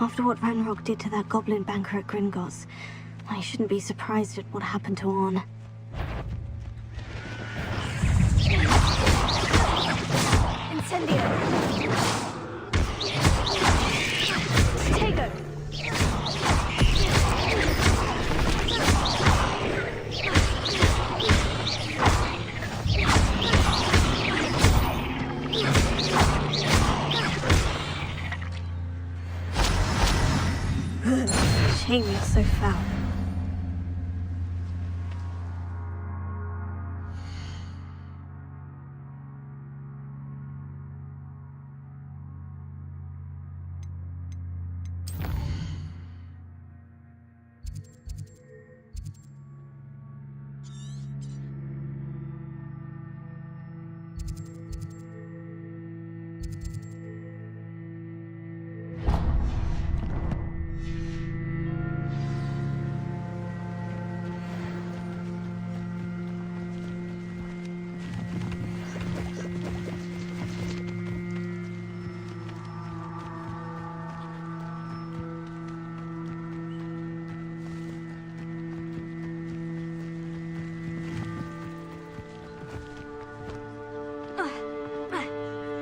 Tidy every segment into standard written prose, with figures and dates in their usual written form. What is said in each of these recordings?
After what Ranrock did to that goblin banker at Gringotts, I shouldn't be surprised at what happened to Orn. Incendio! Tego! Shame you're so foul.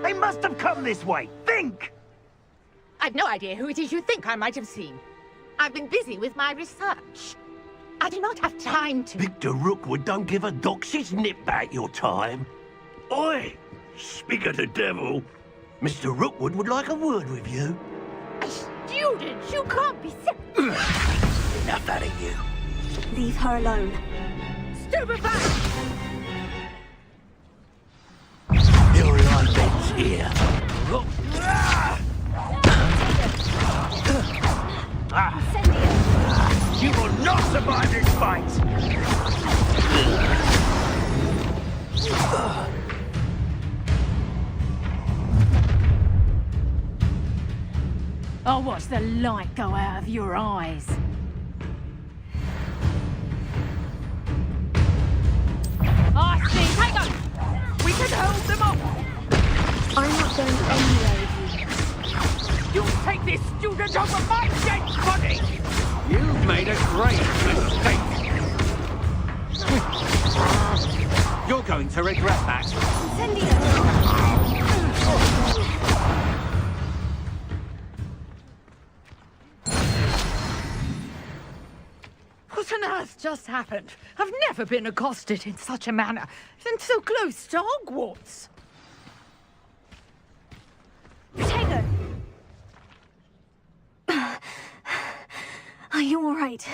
They must have come this way. Think! I've no idea who it is you think I might have seen. I've been busy with my research. I do not have time to... Victor Rookwood don't give a dox's nip back your time. Oi! Speak of the devil. Mr. Rookwood would like a word with you. A student? You can't be so... Enough out of you. Leave her alone. Stupefy! Your life here. You will not survive this fight! I'll watch the light go out of your eyes. I see. Hang on! We can hold them off! I'm not going anywhere with you. You take this student over my dead body! You've made a great mistake. You're going to regret that. Incendio! What on earth just happened? I've never been accosted in such a manner, and so close to Hogwarts. Tego! Are you all right?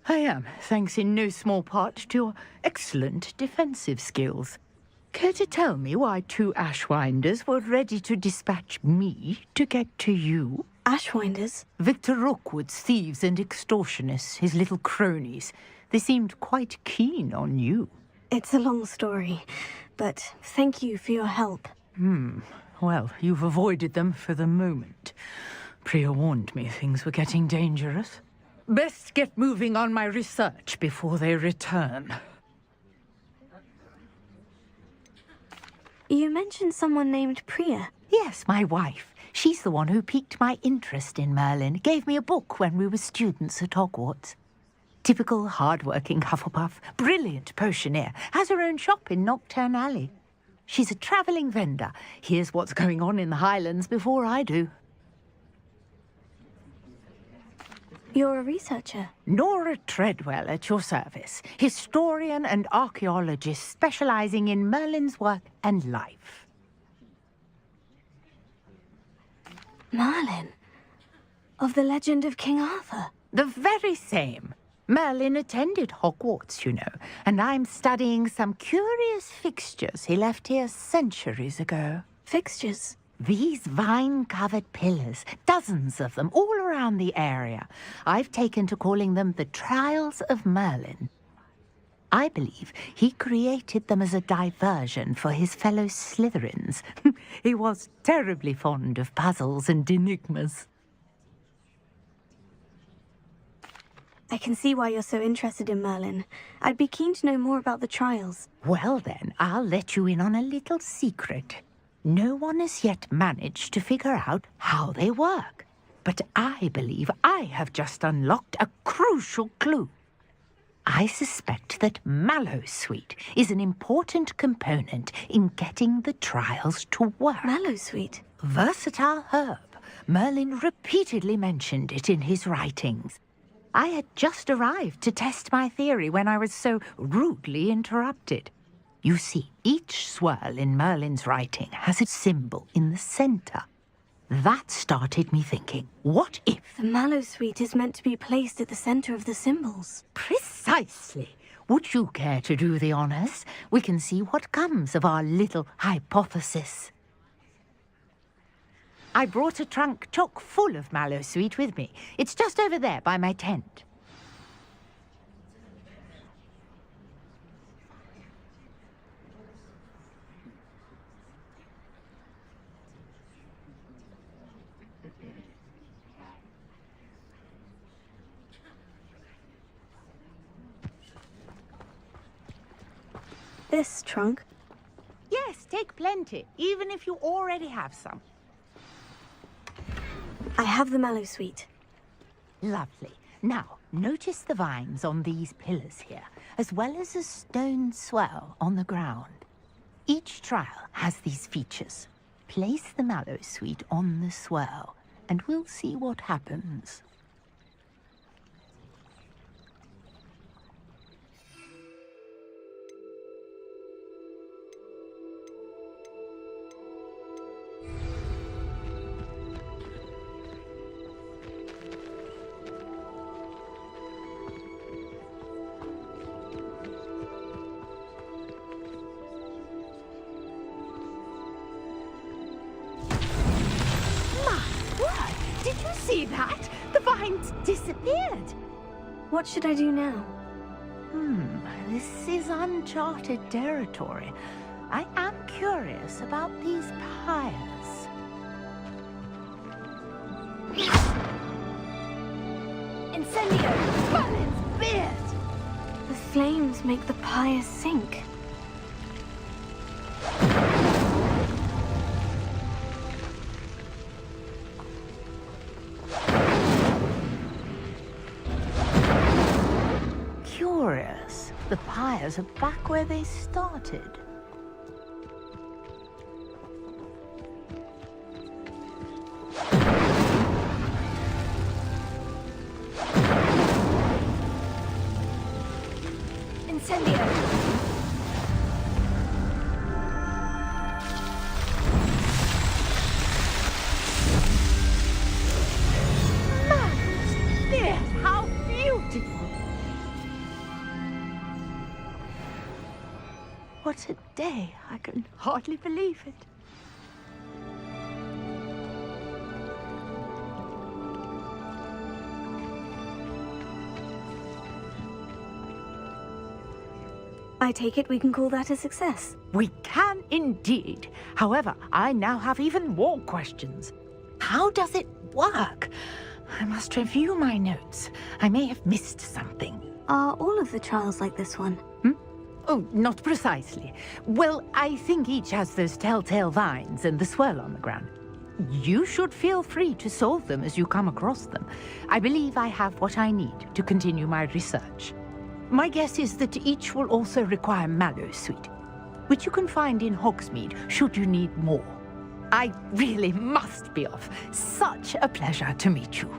I am, thanks in no small part to your excellent defensive skills. Care to tell me why two Ashwinders were ready to dispatch me to get to you? Ashwinders? Victor Rookwood's thieves and extortionists, his little cronies. They seemed quite keen on you. It's a long story, but thank you for your help. Well, you've avoided them for the moment. Priya warned me things were getting dangerous. Best get moving on my research before they return. You mentioned someone named Priya. Yes, my wife. She's the one who piqued my interest in Merlin. Gave me a book when we were students at Hogwarts. Typical hard-working Hufflepuff, brilliant potioneer, has her own shop in Nocturne Alley. She's a travelling vendor. Hears what's going on in the Highlands before I do. You're a researcher. Nora Treadwell at your service. Historian and archaeologist specialising in Merlin's work and life. Merlin? Of the legend of King Arthur? The very same. Merlin attended Hogwarts, you know, and I'm studying some curious fixtures he left here centuries ago. Fixtures? These vine-covered pillars, dozens of them, all around the area. I've taken to calling them the Trials of Merlin. I believe he created them as a diversion for his fellow Slytherins. He was terribly fond of puzzles and enigmas. I can see why you're so interested in Merlin. I'd be keen to know more about the trials. Well then, I'll let you in on a little secret. No one has yet managed to figure out how they work. But I believe I have just unlocked a crucial clue. I suspect that mallowsweet is an important component in getting the trials to work. Mallowsweet? Versatile herb. Merlin repeatedly mentioned it in his writings. I had just arrived to test my theory when I was so rudely interrupted. You see, each swirl in Merlin's writing has a symbol in the center. That started me thinking, what if... The mallowsweet is meant to be placed at the center of the symbols. Precisely. Would you care to do the honors? We can see what comes of our little hypothesis. I brought a trunk chock full of mallowsweet with me. It's just over there by my tent. This trunk? Yes, take plenty, even if you already have some. I have the mallowsweet. Lovely. Now, notice the vines on these pillars here, as well as a stone swell on the ground. Each trial has these features. Place the mallowsweet on the swell, and we'll see what happens. Did you see that? The vines disappeared. What should I do now? This is uncharted territory. I am curious about these pyres. Incendio! Merlin's beard! The flames make the pyres sink. Curious. The pyres are back where they started. Incendio! Merlin's beard! How beautiful! What a day! I can hardly believe it. I take it we can call that a success. We can indeed. However, I now have even more questions. How does it work? I must review my notes. I may have missed something. Are all of the trials like this one? Oh, not precisely. Well, I think each has those telltale vines and the swirl on the ground. You should feel free to solve them as you come across them. I believe I have what I need to continue my research. My guess is that each will also require mallowsweet, which you can find in Hogsmeade should you need more. I really must be off. Such a pleasure to meet you.